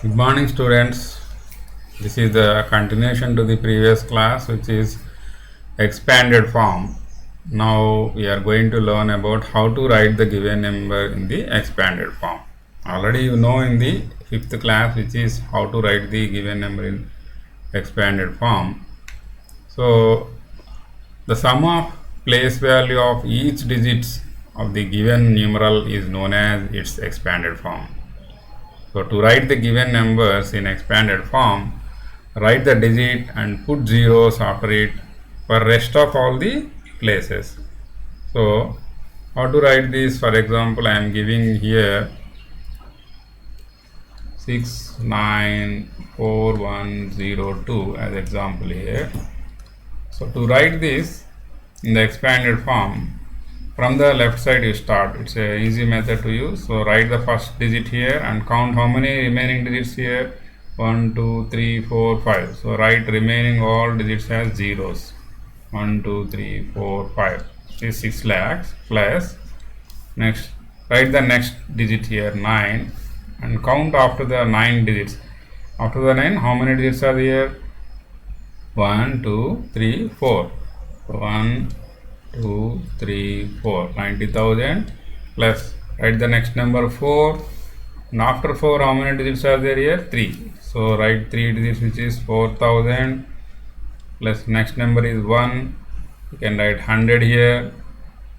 Good morning, students. This is the continuation to the previous class, which is expanded form. Now we are going to learn about how to write the given number in the expanded form. Already you know in the fifth class, which is how to write the given number in expanded form. So the sum of place value of each digits of the given numeral is known as its expanded form. So to write the given numbers in expanded form, write the digit and put zeros after it for rest of all the places. So how to write this? For example, I am giving here 694102 as example here. So to write this in the expanded form, from the left side you start. It's a easy method to use. So write the first digit here and count how many remaining digits here. 1 2 3 4 5. So write remaining all digits as zeros. 1 2 3 4 5 is 6 lakhs plus. Next write the next digit here 9 and count after the 9 digits. After the 9, how many digits are here? 1 2 3 4. 1 2 3 4 90,000 plus write the next number 4, and after 4 how many digits are there here? 3. So write 3 digits, which is 4,000 plus next number is 1. You can write 100 here.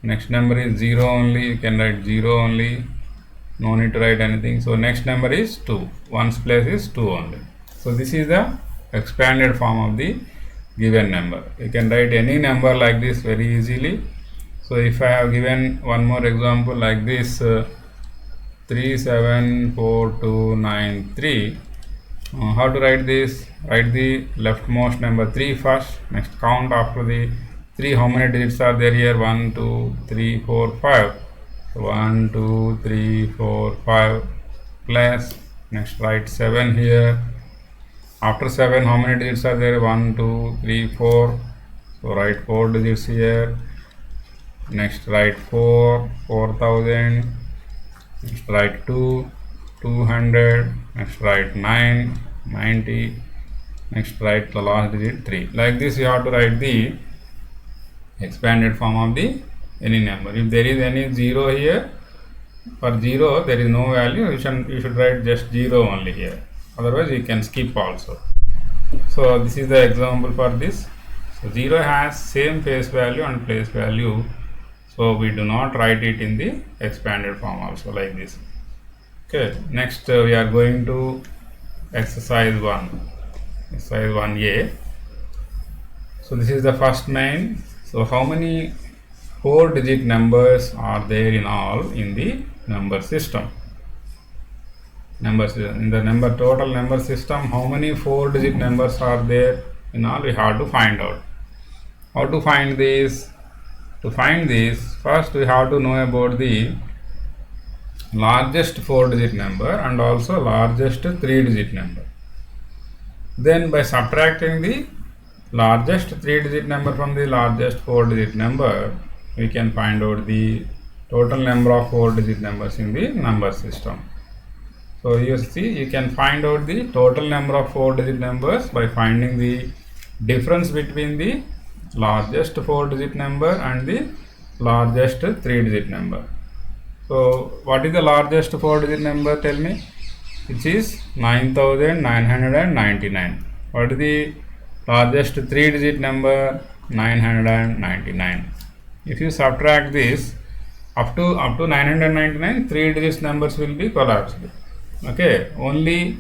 Next number is 0 only. You can write 0 only. No need to write anything. So next number is 2. 1's place is 2 only. So this is the expanded form of the given number. You can write any number like this very easily. So if I have given one more example like this, 374293, how to write this? Write the leftmost number 3 first. Next count after the 3, how many digits are there here? 1 2 3 4 5. 1 2 3 4 5 plus next write 7 here. After 7, how many digits are there? 1 2 3 4. So write 4 digits here. Next write 4 4000. Next write 2 200. Next write 9 90. Next write the last digit 3. Like this you have to write the expanded form of the any number. If there is any 0 here, for 0 there is no value, you should write just 0 only here. Otherwise you can skip also. So this is the example for this. So 0 has same face value and place value, so we do not write it in the expanded form also like this. Okay, next we are going to exercise 1, exercise 1a. So this is the first 9. So how many 4 digit numbers are there in all in the number system? In the total number system, how many 4 digit numbers are there in all? We have to find out. How to find this? To find this, first we have to know about the largest 4 digit number and also largest 3 digit number. Then by subtracting the largest 3 digit number from the largest 4 digit number, we can find out the total number of 4 digit numbers in the number system. So you see, you can find out the total number of 4 digit numbers by finding the difference between the largest 4 digit number and the largest 3 digit number. So what is the largest 4 digit number? Tell me. Which is 9999. What is the largest 3 digit number? 999. If you subtract this up to 999, 3 digits numbers will be collapsed. Okay, only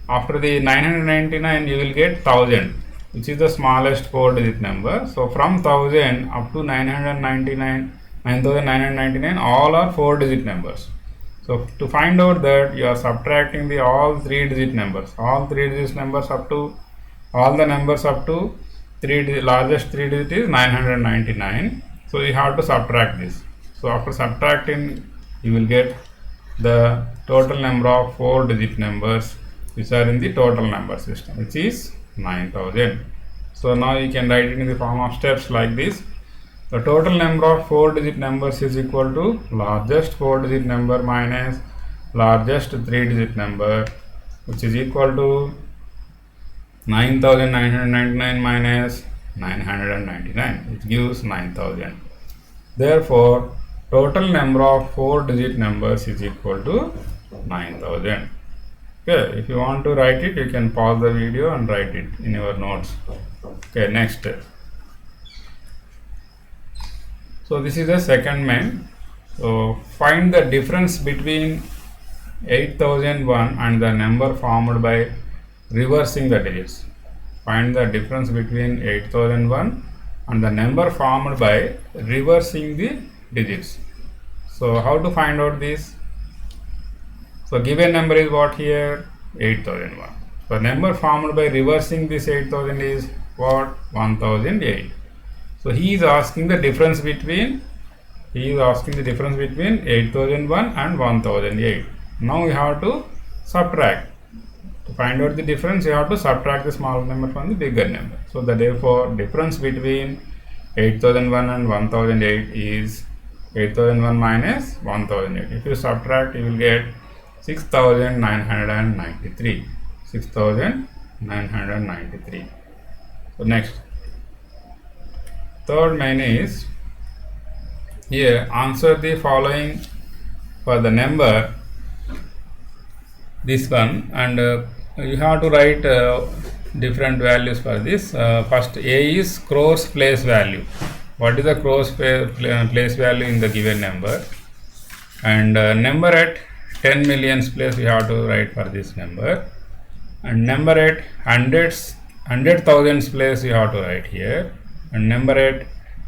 after the 999 you will get 1000, which is the smallest 4 digit number. So from 1000 up to 9999, all are 4 digit numbers. So to find out that, you are subtracting the all 3 digit numbers, all 3 digit numbers up to all the numbers up to largest 3 digit is 999. So you have to subtract this. So after subtracting, you will get the total number of 4 digit numbers which are in the total number system, which is 9000. So now you can write it in the form of steps like this. The total number of 4 digit numbers is equal to largest 4 digit number minus largest 3 digit number which is equal to 9999 minus 999, which gives 9000. Therefore, total number of 4-digit numbers is equal to 9000. Okay, if you want to write it, you can pause the video and write it in your notes. Okay, next. So this is the second main. So find the difference between 8001 and the number formed by reversing the digits. Find the difference between 8001 and the number formed by reversing the digits. So how to find out this? So given number is what here? 8001. So number formed by reversing this 8000 is what? 1008. So he is asking the difference between 8001 and 1008. Now we have to subtract. To find out the difference, you have to subtract the small number from the bigger number. So therefore difference between 8001 and 1008 is 8001 minus 1008. If you subtract, you will get 6993. 6993. So next, third main is here answer the following for the number, this one, and you have to write different values for this. First, A is crores place value. What is the crores place value in the given number? And number at 10 millions place we have to write for this number, and number at hundred thousands place you have to write here, and number at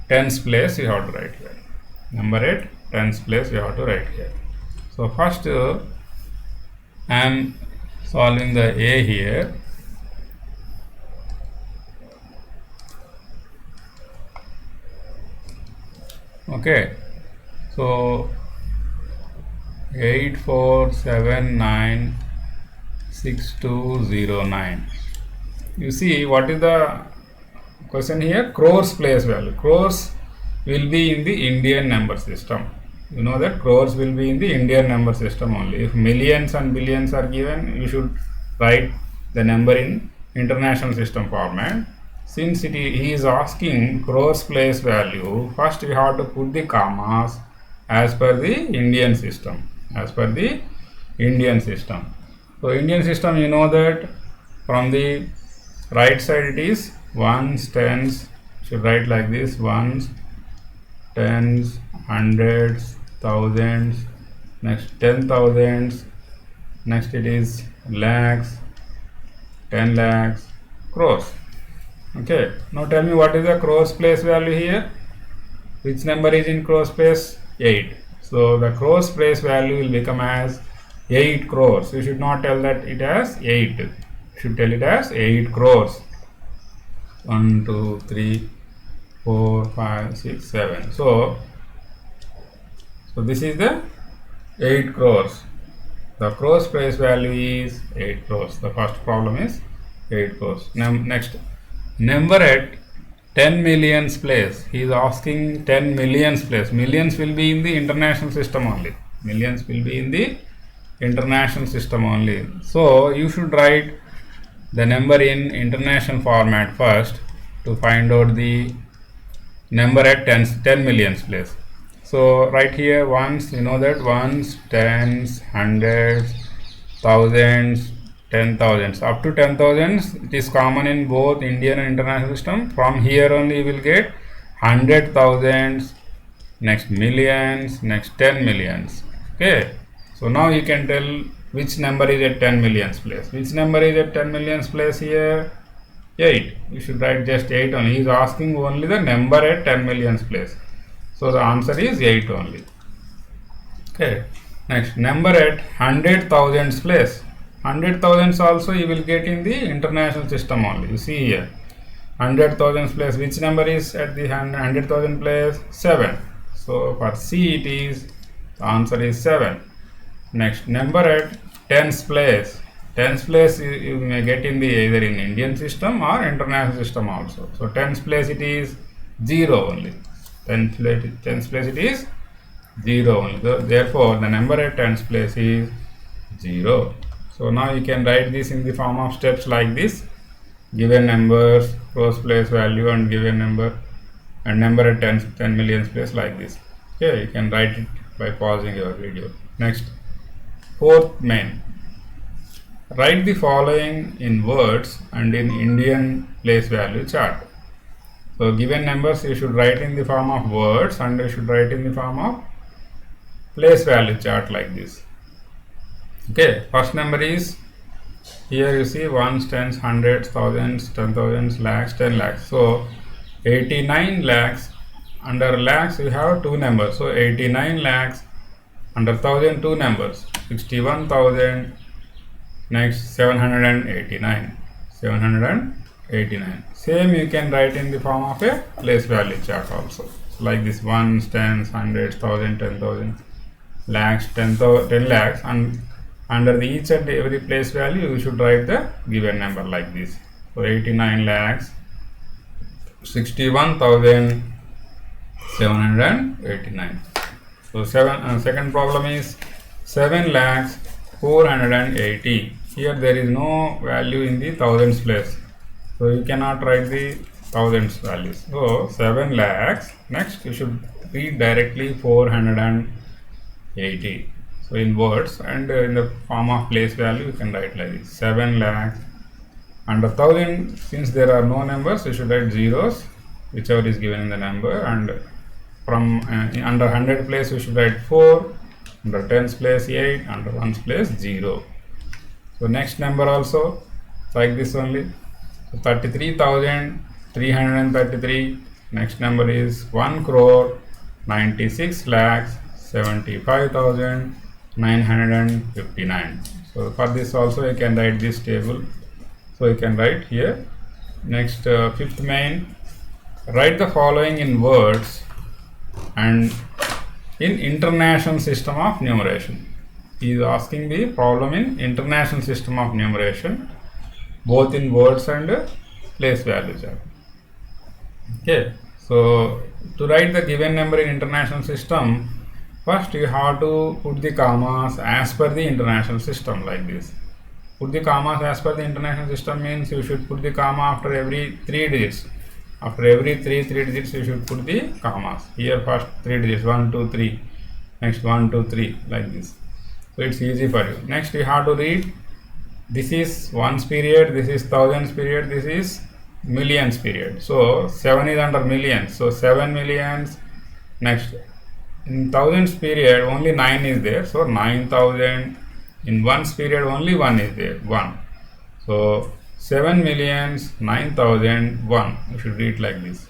tens place you have to write here. Number at tens place you have to write here. So first I am solving the A here. Okay, so 84796209. You see what is the question here? Crores place value. Crores will be in the Indian number system. You know that crores will be in the Indian number system only. If millions and billions are given, you should write the number in international system format. Since he is asking crores place value, first we have to put the commas as per the Indian system. So Indian system, you know that from the right side it is ones, tens, should write like this: ones, tens, hundreds, thousands, next 10,000s, next it is lakhs, 10 lakhs, crores. Okay, now tell me what is the crores place value here? Which number is in crores place? 8. So the crores place value will become as 8 crores. You should not tell that it as 8. You should tell it as 8 crores. 1, 2, 3, 4, 5, 6, 7. So this is the 8 crores. The crores place value is 8 crores. The first problem is 8 crores. Now next, number at 10 millions place. He is asking 10 millions place. Millions will be in the international system only. Millions will be in the international system only. So you should write the number in international format first to find out the number at 10 millions place. So right here ones, you know that ones, tens, hundreds, thousands, 10,000s. Up to 10,000s it is common in both Indian and international system. From here only you will get 100,000s, next millions, next 10 millions. Okay, so now you can tell which number is at 10 millions place. Which number is at 10 millions place here? 8. You should write just 8 only. He is asking only the number at 10 millions place. So the answer is 8 only. Okay, next, number at 100,000s place. 100,000s also you will get in the international system only. You see here 100,000s place. Which number is at the 100,000 place? 7. So for C it is, the answer is 7. Next, number at tens place. Tens place you may get in the either in Indian system or international system also. So tens place it is 0 only. Tens place it is 0 only. So therefore the number at tens place is 0. So now you can write this in the form of steps like this: given numbers, rows place value, and given number, and number at 10 millions place, like this. Okay, you can write it by pausing your video. Next, fourth main. Write the following in words and in Indian place value chart. So given numbers you should write in the form of words, and you should write in the form of place value chart like this. Okay, first number is, here you see ones, tens, hundreds, thousands, 10,000s, lakhs, 10 lakhs. So 89 lakhs, under lakhs you have two numbers. So 89 lakhs, under 1000 two numbers, 61,000, next 789. Same you can write in the form of a place value chart also. So like this: ones, tens, hundreds, 1000, 10,000, lakhs, 10 lakhs, and under the each and every place value you should write the given number like this. So 89 lakhs, 61,789. So second problem is 7 lakhs 480. Here there is no value in the thousands place, so you cannot write the thousands values. So 7 lakhs, next you should read directly 480. So in words, and in the form of place value you can write like this: 7 lakhs. Under 1000, since there are no numbers, you should write zeros, whichever is given in the number. And from under 100 place you should write 4, under tens place 8, under ones place 0. So next number also like this only. So 33,333. Next number is 1 crore 96 lakhs 75,959. So for this also you can write this table. So you can write here. Next, fifth main. Write the following in words and in international system of numeration. He is asking the problem in international system of numeration, both in words and place values. Okay, so to write the given number in international system, first you have to put the commas as per the international system like this. Put the commas as per the international system means you should put the comma after every 3 digits. After every 3 digits you should put the commas. Here first 3 digits, 1, 2, 3. Next 1, 2, 3, like this. So it's easy for you. Next you have to read, this is ones period, this is thousands period, this is millions period. So 7 is under millions, so 7 millions. Next, in thousands period only 9 is there, so 9,000. In ones period only 1 is there, 1. So 7 millions 9,001. You should read like this.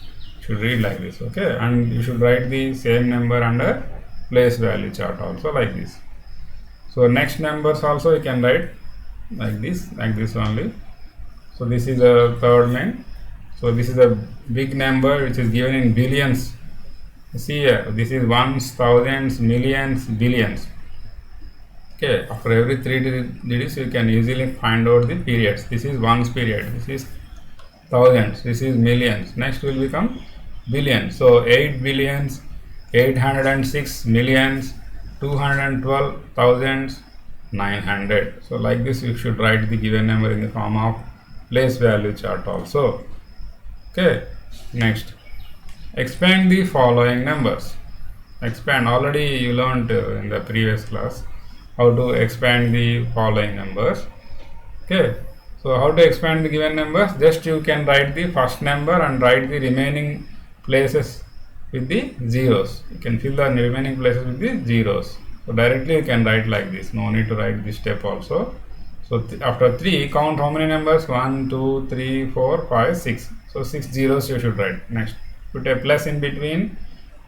Okay, and you should write the same number under place value chart also like this. So next numbers also you can write like this only. So this is the third main. So this is a big number which is given in billions. See here, this is ones, thousands, millions, billions. Okay, after every 3 digits you can easily find out the periods. This is ones period, this is thousands, this is millions. Next will become billions. So 8 billions, 806 millions, 212,900. So like this you should write the given number in the form of place value chart also. Okay, next, expand the following numbers. Expand, already you learned in the previous class how to expand the following numbers. Okay, so how to expand the given numbers? Just you can write the first number and write the remaining places with the zeros. You can fill the remaining places with the zeros. So directly you can write like this, no need to write this step also. So after 3, count how many numbers? 1, 2, 3, 4, 5, 6. So 6 zeros you should write. Next, put a plus in between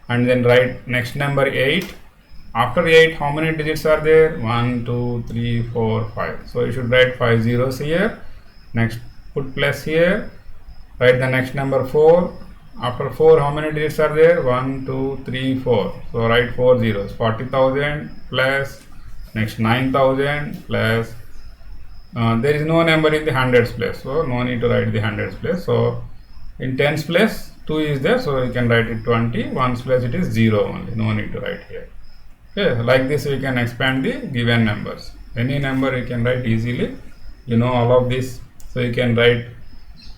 and then write next number 8. After 8, how many digits are there? 1, 2, 3, 4, 5. So you should write 5 zeros here. Next, put plus here. Write the next number 4. After 4, how many digits are there? 1, 2, 3, 4. So write 4 zeros. 40,000 plus, next 9,000 plus. There is no number in the hundreds place, so no need to write the hundreds place. So in tens place 2 is there, so you can write it 20. Ones place it is 0 only, no need to write here. Okay, like this we can expand the given numbers. Any number you can write easily. You know all of this, so you can write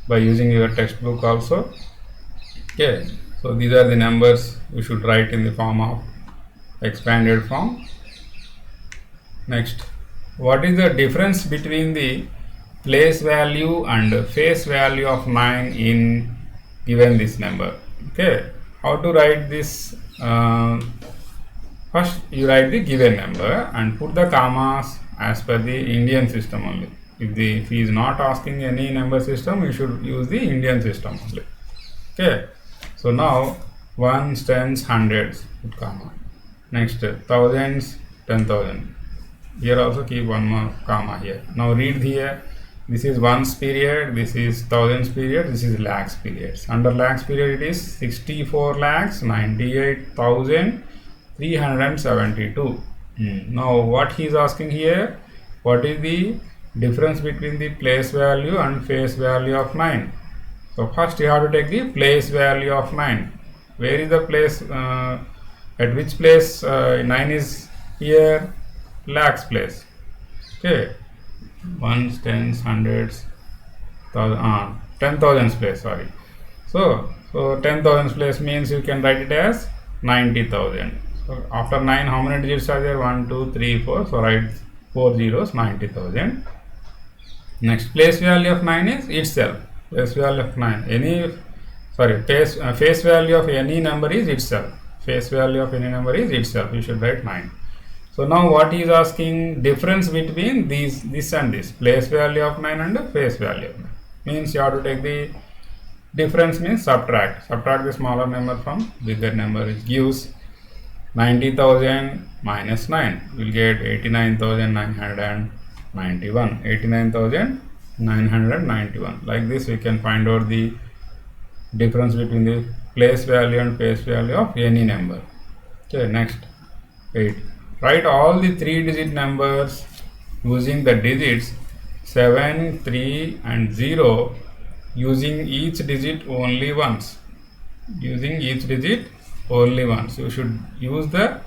by using your textbook also. Okay, so these are the numbers you should write in the form of expanded form. Next, what is the difference between the place value and face value of 9 in given this number? Okay, how to write this? First you write the given number and put the commas as per the Indian system only. If he is not asking any number system, you should use the Indian system only. Okay, so now ones, tens, hundreds, put comma. Next, thousands, 10,000. Here also keep one more comma here. Now read here. This is ones period, this is thousands period, this is lakhs periods. Under lakhs period it is 64 lakhs 98,372. Now what he is asking here, what is the difference between the place value and face value of 9? So first you have to take the place value of 9. Where is the place, at which place 9 is here? Lakhs place. Okay, ones, tens, hundreds, 10,000 place, sorry. So 10,000 place means you can write it as 90,000. So after 9, how many digits are there? 1, 2, 3, 4. So write 4 zeros, 90,000. Next, place value of 9 is itself. Place value of 9. Face value of any number is itself. Face value of any number is itself. You should write 9. So now what he is asking, difference between this and this, place value of 9 and face value of 9. Means you have to take the difference, means subtract the smaller number from bigger number. It gives 90,000 minus 9. You will get 89,991. 89,991. Like this we can find out the difference between the place value and face value of any number. Okay, next 8. Write all the 3-digit numbers using the digits 7, 3 and 0, using each digit only once. Using each digit only once. You should use the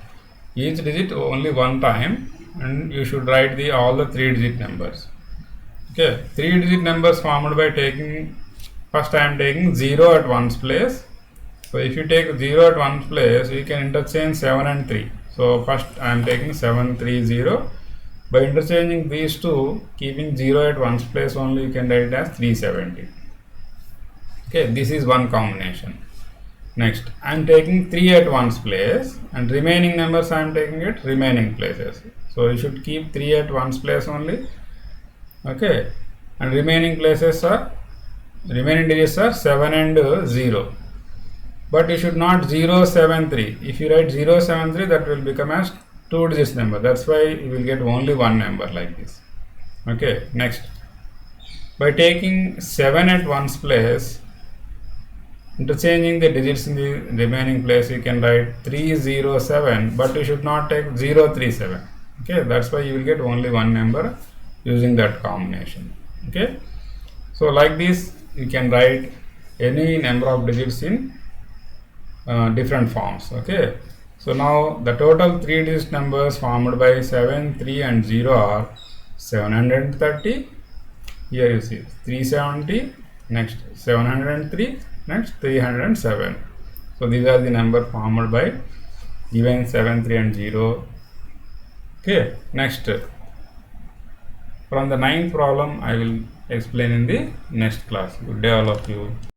each digit only one time, and you should write all the 3-digit numbers. Okay, 3-digit numbers formed by taking, first I am taking 0 at ones place. So if you take 0 at ones place, you can interchange 7 and 3. So first I am taking 730. By interchanging these two, keeping 0 at ones place only, you can write it as 370. Okay, this is one combination. Next, I am taking 3 at ones place, and remaining numbers I am taking at remaining places. So you should keep 3 at ones place only. Okay, and remaining digits are 7 and 0. But you should not 073. If you write 073, that will become as 2 digits number. That's why you will get only one number like this. Okay, next, by taking 7 at ones place, interchanging the digits in the remaining place, you can write 307, but you should not take 037. Okay, that's why you will get only one number using that combination. Okay, so like this you can write any number of digits in different forms. Okay, so now the total 3-digit numbers formed by 7, 3 and 0 are 730. Here you see 370, next 703, next 307. So these are the number formed by given 7, 3 and 0. Okay, next, from the 9th problem I will explain in the next class. Good day all of you.